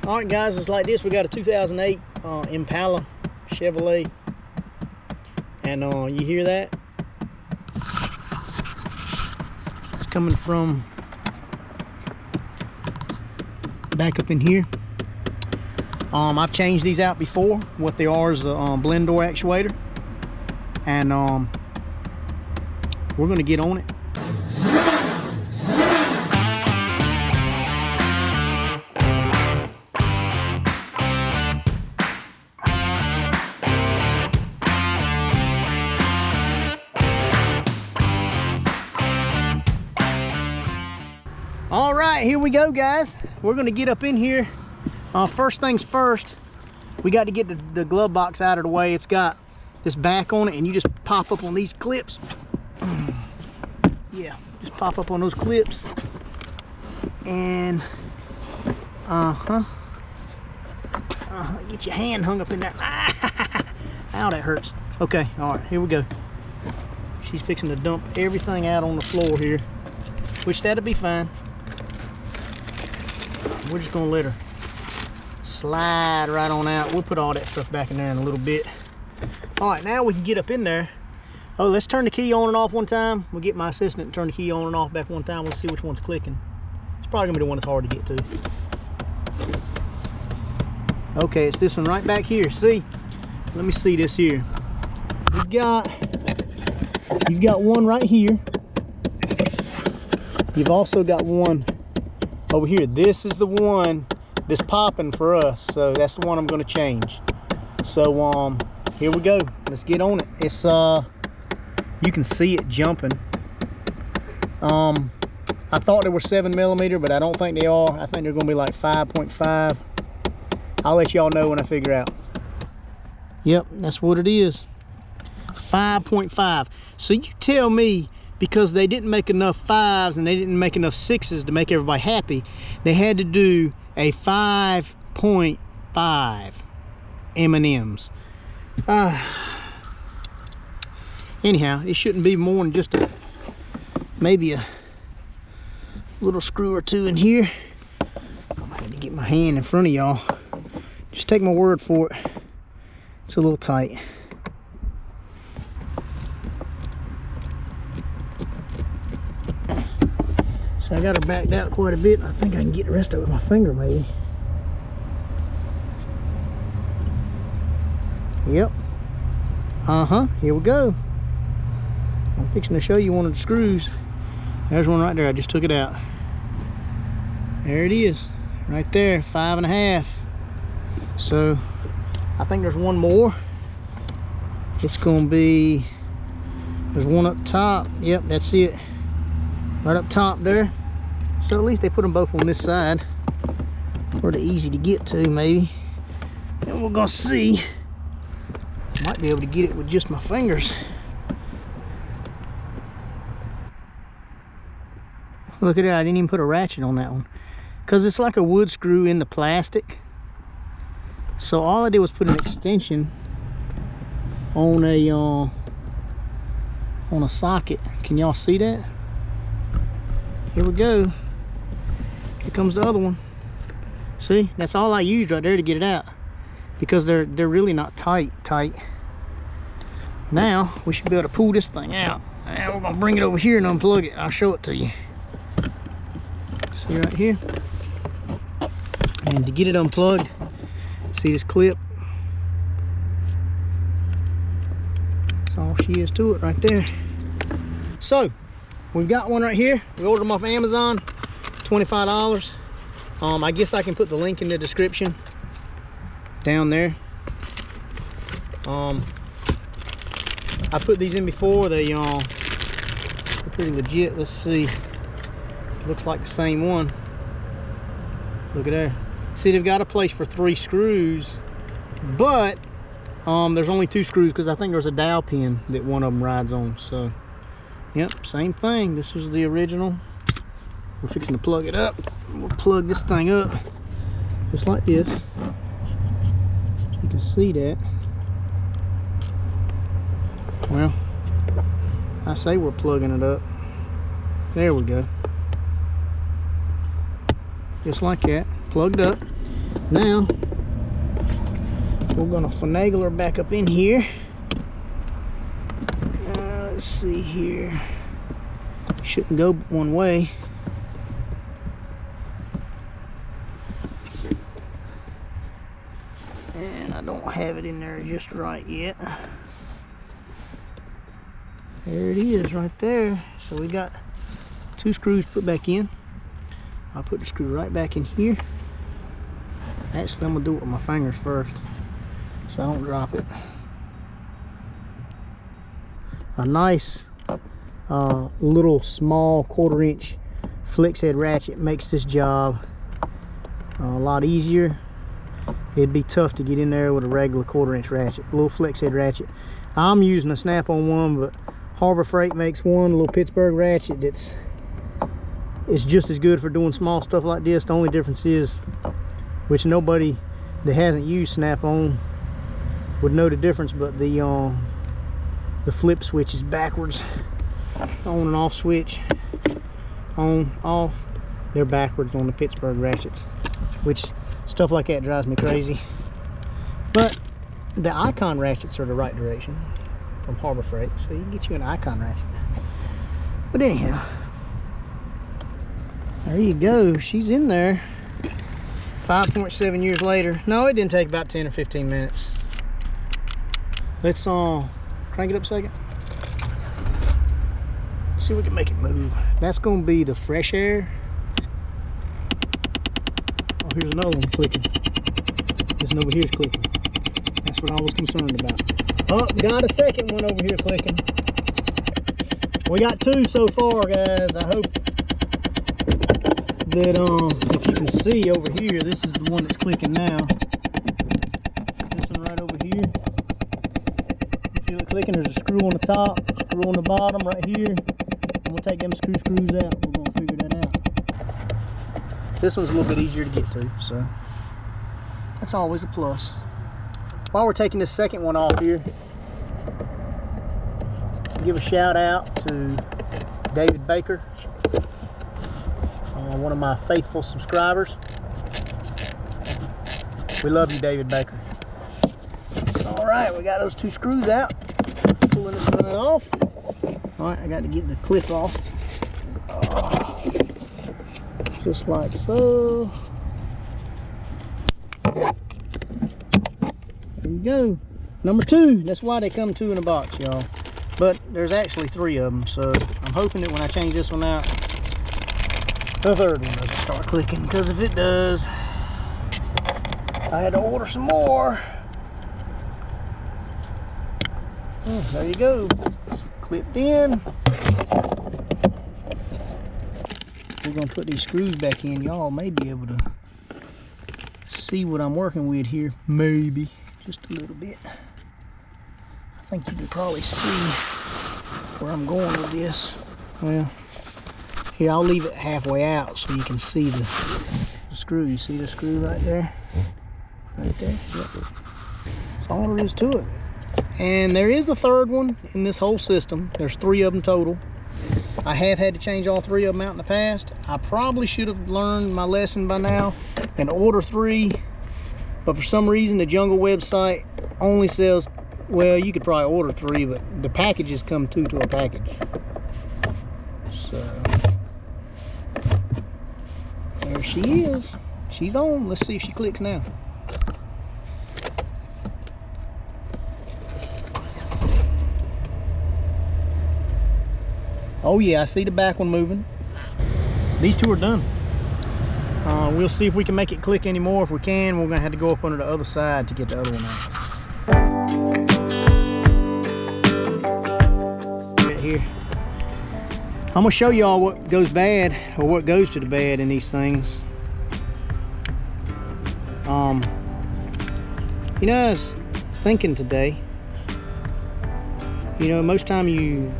All right, guys, it's like this. We got a 2008 Impala Chevrolet, and you hear that? It's coming from back up in here. I've changed these out before. What they are is a blend door actuator, and we're gonna get on it. All right, here we go, guys. We're gonna get up in here. First things first, we got to get the glove box out of the way. It's got this back on it, and you just pop up on these clips. Yeah, just pop up on those clips. And get your hand hung up in there. Ow, that hurts. Okay, all right, here we go. She's fixing to dump everything out on the floor here, which that'll be fine. We're just gonna let her slide right on out. We'll put all that stuff back in there in a little bit. All right, now we can get up in there. Oh, let's turn the key on and off one time. We'll get my assistant to turn the key on and off back one time. We'll see which one's clicking. It's probably gonna be the one that's hard to get to. Okay, it's this one right back here. See? Let me see this here. You've got one right here. You've also got one over here. This is the one that's popping for us, so that's the one I'm going to change. So here we go. Let's get on it. It's you can see it jumping. I thought they were 7mm, but I don't think they are. I think they're going to be like 5.5. I'll let y'all know when I figure out. Yep, that's what it is. 5.5. So you tell me, because they didn't make enough 5s and they didn't make enough 6s to make everybody happy, they had to do a 5.5 M&Ms. Anyhow, it shouldn't be more than just maybe a little screw or two in here. I'm gonna have to get my hand in front of y'all. Just take my word for it. It's a little tight. So I got her backed out quite a bit. I think I can get the rest of it with my finger, maybe. Yep. Here we go. I'm fixing to show you one of the screws. There's one right there. I just took it out. There it is. Right there. 5.5. So I think there's one more. It's going to be, there's one up top. Yep, that's it. Right up top there. So at least they put them both on this side. Sort of easy to get to, maybe. And we're gonna see. Might be able to get it with just my fingers. Look at that, I didn't even put a ratchet on that one. Because it's like a wood screw in the plastic. So all I did was put an extension on a socket. Can y'all see that? Here we go. Here comes the other one. See, that's all I used right there to get it out, because they're really not tight. Now we should be able to pull this thing out, and we're gonna bring it over here and unplug it. I'll show it to you. See right here. And to get it unplugged, see this clip? That's all she is to it right there. So we've got one right here. We ordered them off Amazon, $25. I guess I can put the link in the description down there. I put these in before. They're pretty legit. Let's see. Looks like the same one. Look at that. See, they've got a place for 3 screws, but there's only 2 screws because I think there's a dowel pin that one of them rides on. So yep, same thing. This was the original. We're fixing to plug it up. We'll plug this thing up just like this. You can see that. Well, I say we're plugging it up. There we go. Just like that, plugged up. Now, we're gonna finagle her back up in here. Let's see here. Shouldn't go one way. And I don't have it in there just right yet. There it is right there. So we got 2 screws put back in. I'll put the screw right back in here. Actually, I'm gonna do it with my fingers first so I don't drop it. A nice little small 1/4 inch flex head ratchet makes this job a lot easier. It'd be tough to get in there with a regular 1/4 inch ratchet, a little flex head ratchet. I'm using a snap-on one, but Harbor Freight makes one, a little Pittsburgh ratchet it's just as good for doing small stuff like this. The only difference is, which nobody that hasn't used snap-on would know the difference, but the flip switch is backwards. On and off switch, on, off, they're backwards on the Pittsburgh ratchets, which stuff like that drives me crazy. But the Icon ratchets are the right direction from Harbor Freight, so you can get you an Icon ratchet. But anyhow, there you go. She's in there. 5.7 years later. No, it didn't take about 10 or 15 minutes. Let's crank it up a second. See if we can make it move. That's gonna be the fresh air. Oh, here's another one clicking. This one over here is clicking. That's what I was concerned about. Oh, got a second one over here clicking. We got 2 so far, guys. I hope that if you can see over here, this is the one that's clicking now. This one right over here. You feel it clicking? There's a screw on the top, screw on the bottom right here. And we'll take them screws out. We're gonna figure that out. This one's a little bit easier to get to, so that's always a plus. While we're taking this second one off here, give a shout out to David Baker, one of my faithful subscribers. We love you, David Baker. All right, we got those 2 screws out. Pulling this one off. All right, I got to get the clip off. Just like so. There you go. Number 2. That's why they come 2 in a box, y'all. But there's actually 3 of them, so I'm hoping that when I change this one out, the 3rd one doesn't start clicking, because if it does, I had to order some more. There you go. Clipped in. We're going to put these screws back in. Y'all may be able to see what I'm working with here. Maybe. Just a little bit. I think you can probably see where I'm going with this. Well, here, I'll leave it halfway out so you can see the screw. You see the screw right there? Right there? Yep. That's all there is to it. And there is a 3rd one in this whole system. There's 3 of them total. I have had to change all 3 of them out in the past. I probably should have learned my lesson by now and order 3. But for some reason, the Jungle website only sells, well, you could probably order 3, but the packages come 2 to a package. So, there she is. She's on. Let's see if she clicks now. Oh yeah, I see the back one moving. These 2 are done. We'll see if we can make it click anymore. If we can, we're gonna have to go up under the other side to get the other one out. Right here. I'm gonna show y'all what goes bad, or what goes to the bad in these things. You know, I was thinking today, you know, most time you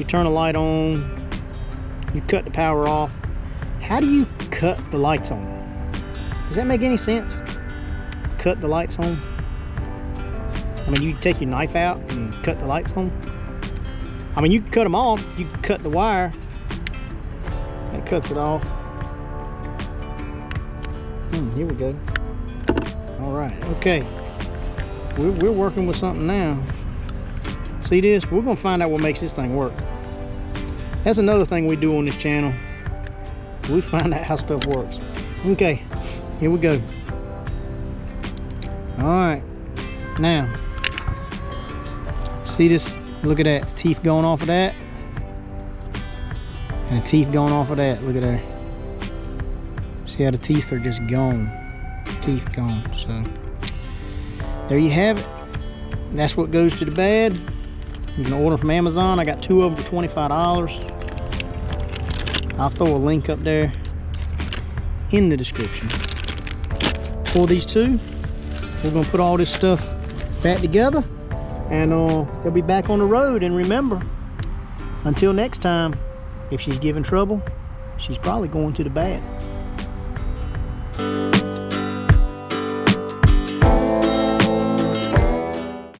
turn a light on, you cut the power off. How do you cut the lights on? Does that make any sense? Cut the lights on? I mean, you take your knife out and cut the lights on? I mean, you can cut them off. You can cut the wire. That cuts it off. Here we go. Okay, we're working with something now. See this? We're gonna find out what makes this thing work. That's another thing we do on this channel. We find out how stuff works. Okay, here we go. All right, now, see this? Look at that, teeth going off of that. And the teeth going off of that, look at there. See how the teeth are just gone. Teeth gone, so. There you have it. That's what goes to the bed. You can order from Amazon. I got 2 of them for $25. I'll throw a link up there in the description. For these 2, we're gonna put all this stuff back together and they'll be back on the road. And remember, until next time, if she's giving trouble, she's probably going to the bad.